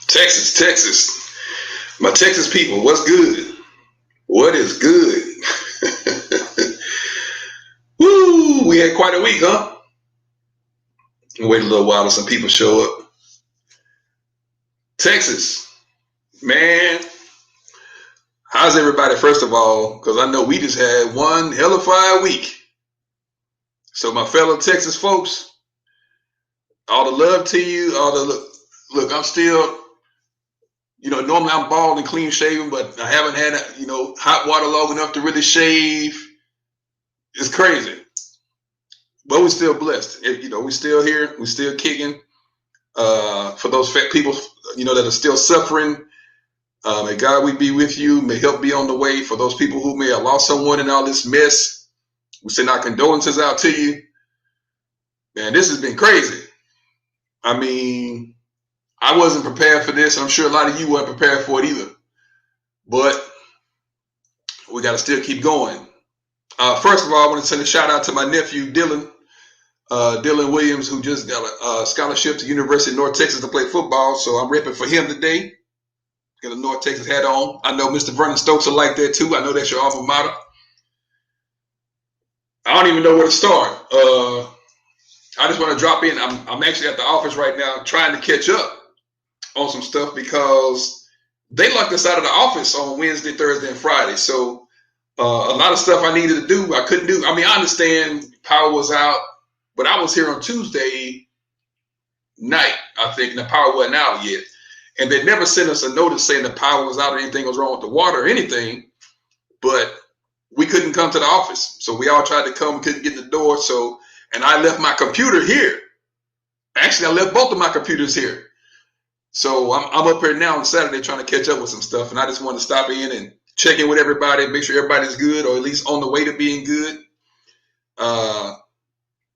Texas, Texas. My Texas people, what's good? What is good? Woo! We had quite a week, huh? Wait a little while till some people show up. Texas, man. How's everybody, first of all? Because I know we just had one hellified week. So my fellow Texas folks, all the love to you. Look, I'm still, normally I'm bald and clean shaven, but I haven't had, hot water long enough to really shave. It's crazy. But we're still blessed. We're still here. We're still kicking. For those fat people, that are still suffering, may God we be with you. May help be on the way. For those people who may have lost someone in all this mess, we send our condolences out to you. Man, this has been crazy. I mean, I wasn't prepared for this. I'm sure a lot of you weren't prepared for it either. But we got to still keep going. First of all, I want to send a shout out to my nephew, Dylan Williams, who just got a scholarship to University of North Texas to play football. So I'm repping for him today. Got a North Texas hat on. I know Mr. Vernon Stokes will like that too. I know that's your alma mater. I don't even know where to start. I just want to drop in. I'm actually at the office right now trying to catch up on some stuff because they locked us out of the office on Wednesday, Thursday, and Friday. So a lot of stuff I needed to do, I couldn't do. I mean, I understand power was out, but I was here on Tuesday night, I think, and the power wasn't out yet. And they never sent us a notice saying the power was out or anything was wrong with the water or anything, but we couldn't come to the office. So we all tried to come, couldn't get in the door. And I left my computer here. Actually, I left both of my computers here. So I'm up here now on Saturday trying to catch up with some stuff. And I just wanted to stop in and check in with everybody, make sure everybody's good or at least on the way to being good. I'm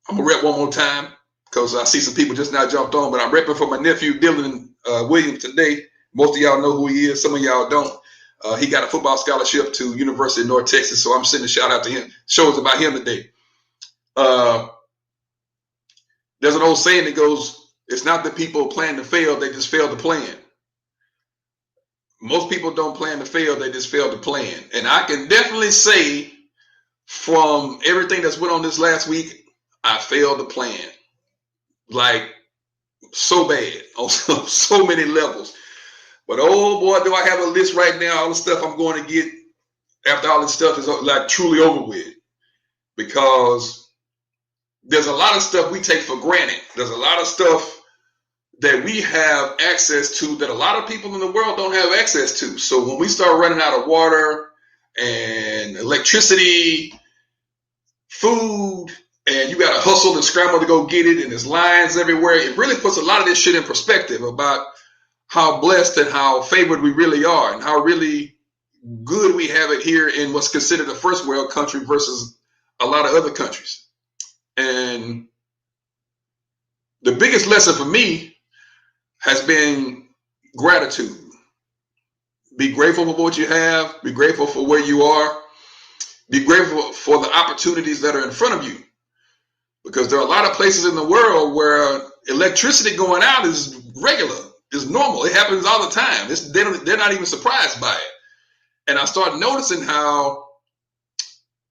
going to rep one more time because I see some people just now jumped on, but I'm repping for my nephew, Dylan Williams, today. Most of y'all know who he is. Some of y'all don't. He got a football scholarship to University of North Texas, so I'm sending a shout out to him. Shows about him today. There's an old saying that goes, it's not that people plan to fail, they just fail to plan. Most people don't plan to fail, they just fail to plan. And I can definitely say from everything that's went on this last week, I failed to plan. Like, so bad on so many levels. But oh boy, do I have a list right now, all the stuff I'm going to get after all this stuff is like truly over with. Because there's a lot of stuff we take for granted. There's a lot of stuff that we have access to that a lot of people in the world don't have access to. So when we start running out of water and electricity, food, and you got to hustle and scramble to go get it, and there's lines everywhere, it really puts a lot of this shit in perspective about how blessed and how favored we really are and how really good we have it here in what's considered a first world country versus a lot of other countries. And the biggest lesson for me has been gratitude. Be grateful for what you have. Be grateful for where you are. Be grateful for the opportunities that are in front of you. Because there are a lot of places in the world where electricity going out is regular, is normal. It happens all the time. They're not even surprised by it. And I started noticing how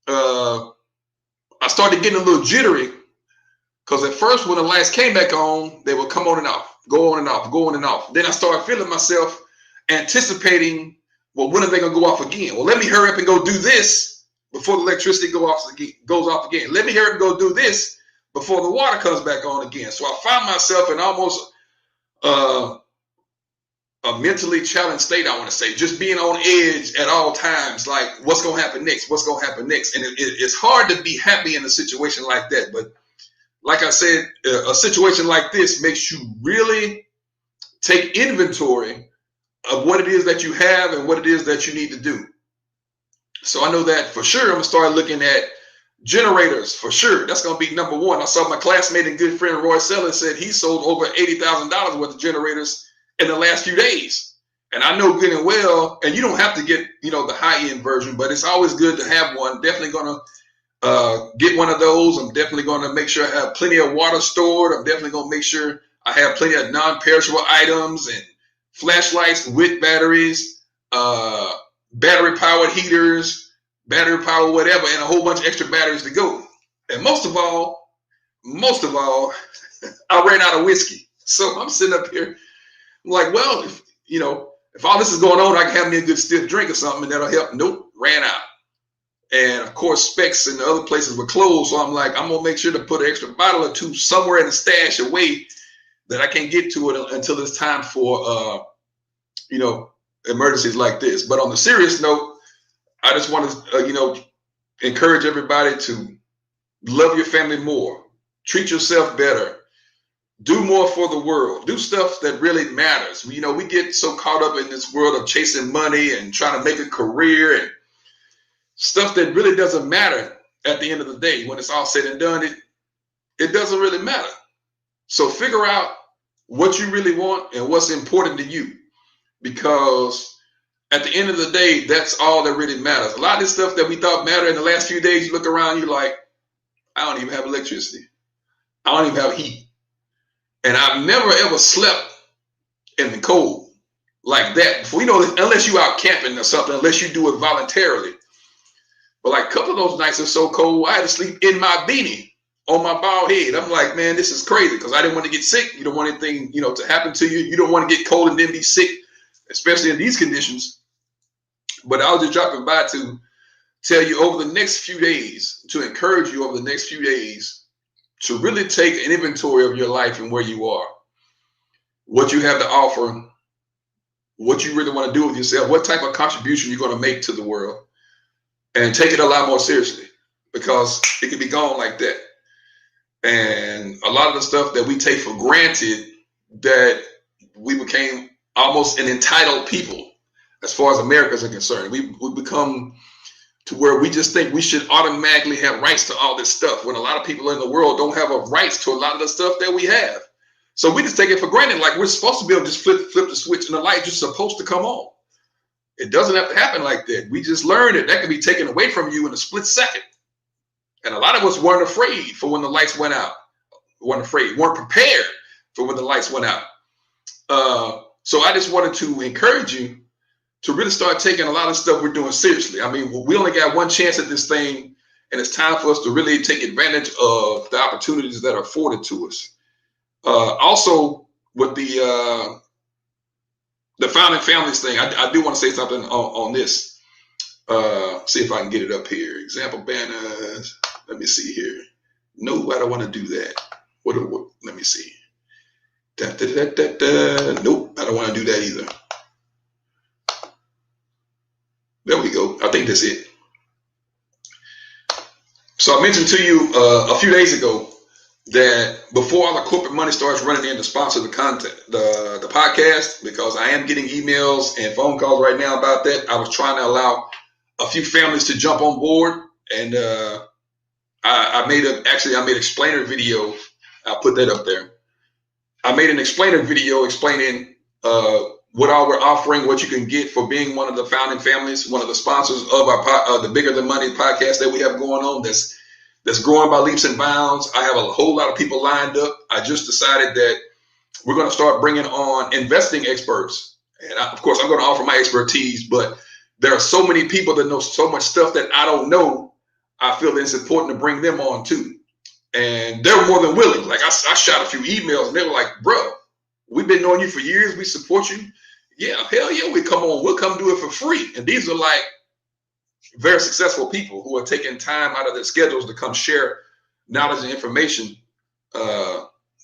I started getting a little jittery because at first when the lights came back on, they would come on and off, go on and off, go on and off. Then I started feeling myself anticipating, well, when are they going to go off again? Well, let me hurry up and go do this before the electricity goes off again. Let me hurry up and go do this before the water comes back on again. So I found myself in almost a mentally challenged state, I want to say, just being on edge at all times, like what's going to happen next? What's going to happen next? And it's hard to be happy in a situation like that. But like I said, a situation like this makes you really take inventory of what it is that you have and what it is that you need to do. So I know that for sure I'm going to start looking at generators for sure. That's going to be number one. I saw my classmate and good friend Roy Sellers said he sold over $80,000 worth of generators in the last few days. And I know good and well, and you don't have to get, the high-end version, but it's always good to have one. Definitely going to get one of those. I'm definitely going to make sure I have plenty of water stored. I'm definitely going to make sure I have plenty of non-perishable items and flashlights with batteries, battery powered heaters, battery powered whatever, and a whole bunch of extra batteries to go. And most of all, I ran out of whiskey. So I'm sitting up here, I'm like, well, if all this is going on, I can have me a good stiff drink or something, and that'll help. Nope, ran out. And of course, Specs and the other places were closed. So I'm like, I'm gonna make sure to put an extra bottle or two somewhere in the stash away that I can't get to it until it's time for emergencies like this. But on the serious note, I just want to encourage everybody to love your family more, treat yourself better, do more for the world, do stuff that really matters. We get so caught up in this world of chasing money and trying to make a career and stuff that really doesn't matter at the end of the day. When it's all said and done, it doesn't really matter. So figure out what you really want and what's important to you, because at the end of the day, that's all that really matters. A lot of this stuff that we thought mattered in the last few days, you look around, you're like, I don't even have electricity. I don't even have heat. And I've never ever slept in the cold like that before. Unless you out camping or something, unless you do it voluntarily. But like a couple of those nights are so cold, I had to sleep in my beanie on my bald head. I'm like, man, this is crazy, because I didn't want to get sick. You don't want anything, to happen to you. You don't want to get cold and then be sick, especially in these conditions. But I was just dropping by to tell you over the next few days, to encourage you over the next few days to really take an inventory of your life and where you are, what you have to offer, what you really want to do with yourself, what type of contribution you're going to make to the world, and take it a lot more seriously, because it can be gone like that. And a lot of the stuff that we take for granted, that we became almost an entitled people as far as Americans are concerned. We become to where we just think we should automatically have rights to all this stuff, when a lot of people in the world don't have a rights to a lot of the stuff that we have. So we just take it for granted, like we're supposed to be able to just flip the switch and the light just supposed to come on. It doesn't have to happen like that. We just learned that can be taken away from you in a split second. And a lot of us weren't afraid for when the lights went out. Weren't prepared for when the lights went out. So I just wanted to encourage you to really start taking a lot of stuff we're doing seriously. I mean, we only got one chance at this thing, and it's time for us to really take advantage of the opportunities that are afforded to us. Also, with the Founding Families thing, I do want to say something on this. See if I can get it up here. Example banners. Let me see here. No, I don't want to do that. What let me see. Nope, I don't want to do that either. There we go. I think that's it. So I mentioned to you a few days ago that before all the corporate money starts running in to sponsor the content, the podcast, because I am getting emails and phone calls right now about that, I was trying to allow a few families to jump on board, and I made an explainer video. I'll put that up there. I made an explainer video explaining what all we're offering, what you can get for being one of the Founding Families, one of the sponsors of our the Bigger Than Money podcast that we have going on. That's growing by leaps and bounds. I have a whole lot of people lined up. I just decided that we're going to start bringing on investing experts, and of course, I'm going to offer my expertise. But there are so many people that know so much stuff that I don't know. I feel that it's important to bring them on too. And they're more than willing. Like I shot a few emails and they were like, bro, we've been knowing you for years. We support you. Yeah, hell yeah, we come on. We'll come do it for free. And these are like very successful people who are taking time out of their schedules to come share knowledge and information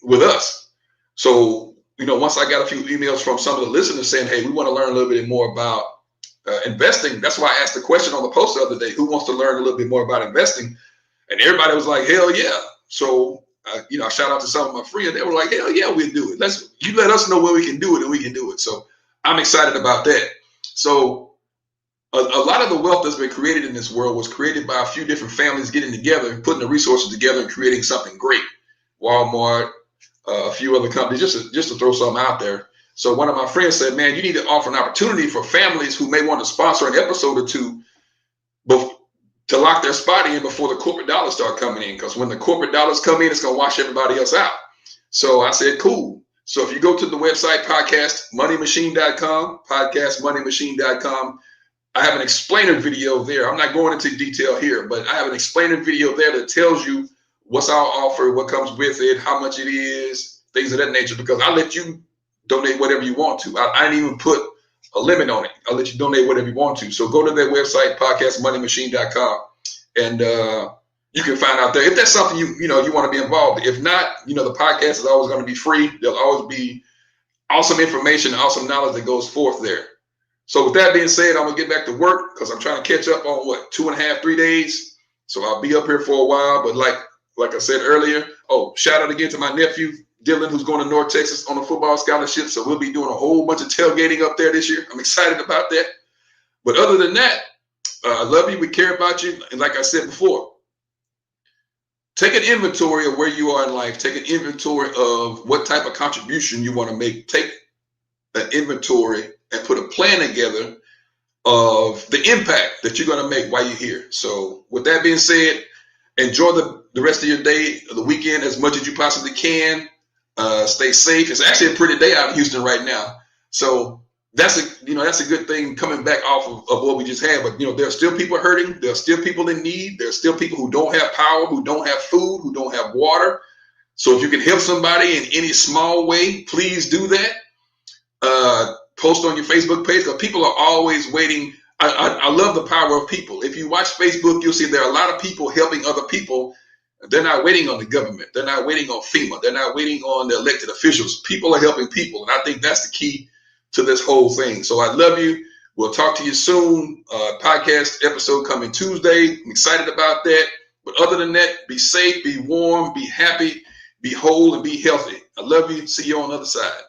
with us. So, once I got a few emails from some of the listeners saying, hey, we want to learn a little bit more about investing. That's why I asked the question on the post the other day, who wants to learn a little bit more about investing? And everybody was like, hell yeah. So, I shout out to some of my friends. They were like, hell yeah, we'll do it. You let us know where we can do it and we can do it. So I'm excited about that. So a lot of the wealth that's been created in this world was created by a few different families getting together and putting the resources together and creating something great. Walmart, a few other companies, just to throw something out there. So one of my friends said, man, you need to offer an opportunity for families who may want to sponsor an episode or two to lock their spot in before the corporate dollars start coming in. Because when the corporate dollars come in, it's going to wash everybody else out. So I said, cool. So if you go to the website, podcastmoneymachine.com, I have an explainer video there. I'm not going into detail here, but I have an explainer video there that tells you what's our offer, what comes with it, how much it is, things of that nature, because I'll let you donate whatever you want to. I didn't even put a limit on it. I'll let you donate whatever you want to. So go to that website, podcastmoneymachine.com, and you can find out there if that's something you want to be involved in. If not, the podcast is always going to be free. There'll always be awesome information, awesome knowledge that goes forth there. So with that being said, I'm going to get back to work because I'm trying to catch up on 2.5, 3 days. So I'll be up here for a while. But like I said earlier, shout out again to my nephew, Dylan, who's going to North Texas on a football scholarship. So we'll be doing a whole bunch of tailgating up there this year. I'm excited about that. But other than that, I love you. We care about you. And like I said before, take an inventory of where you are in life. Take an inventory of what type of contribution you want to make. Take an inventory and put a plan together of the impact that you're going to make while you're here. So with that being said, enjoy the rest of your day, the weekend, as much as you possibly can. Stay safe. It's actually a pretty day out in Houston right now. So that's a good thing coming back off of what we just had. But, there are still people hurting. There are still people in need. There are still people who don't have power, who don't have food, who don't have water. So if you can help somebody in any small way, please do that. Post on your Facebook page, because people are always waiting. I love the power of people. If you watch Facebook, you'll see there are a lot of people helping other people. They're not waiting on the government. They're not waiting on FEMA. They're not waiting on the elected officials. People are helping people. And I think that's the key to this whole thing. So I love you. We'll talk to you soon. Podcast episode coming Tuesday. I'm excited about that. But other than that, be safe, be warm, be happy, be whole, and be healthy. I love you. See you on the other side.